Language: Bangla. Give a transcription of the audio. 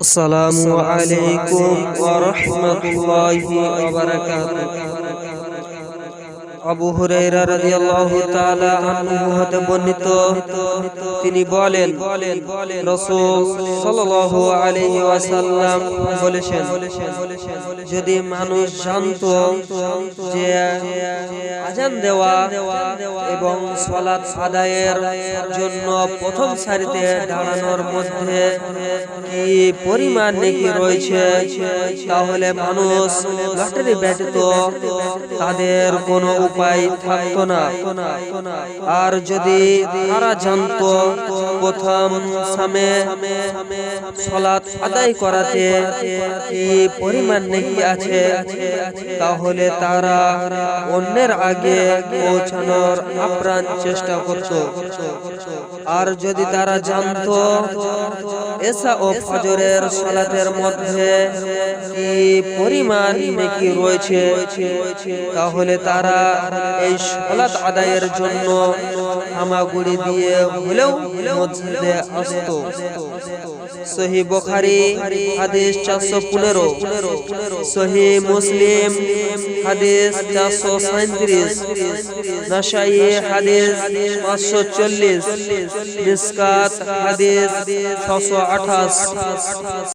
আসসালামু আলাইকুম ওয়া রাহমাতুল্লাহি ওয়া বারাকাতুহু। আবু হুরায়রা রাদিয়াল্লাহু তাআলা আনহু হতে বর্ণিত, তিনি বলেন, রাসূল সাল্লাল্লাহু আলাইহি ওয়াসাল্লাম বলেছেন, যদি মানুষ জানতো যে আযান দেওয়া এবং সালাত আদায়ের জন্য প্রথম সারিতে দাঁড়ানোর মধ্যে কি পরিমাণ নেকি রয়েছে, তাহলে মানুষ লটারি ব্যতীত তাদের কোনো উপায় থাকতো না। আর যদি তারা জানতো প্রথম সময়ে সালাত আদায় করাতে কি পরিমাণ নেকি আছে, তাহলে তারা অন্যের আগে পৌঁছানোর আপ্রাণ চেষ্টা করত। আর যদি তারা জানতো এশা ও ফজরের সালাতের মধ্যে কি পরিমাণ নেকি রয়েছে, তাহলে তারা এই সালাত আদায়ের জন্য হামাগুড়ি দিয়ে হলেও মসজিদে আসতো। সহিহ বুখারী হাদিস 415, সহিহ মুসলিম হাদিস 437, নাসাঈ হাদিস 540, মিসকাত হাদিস 628।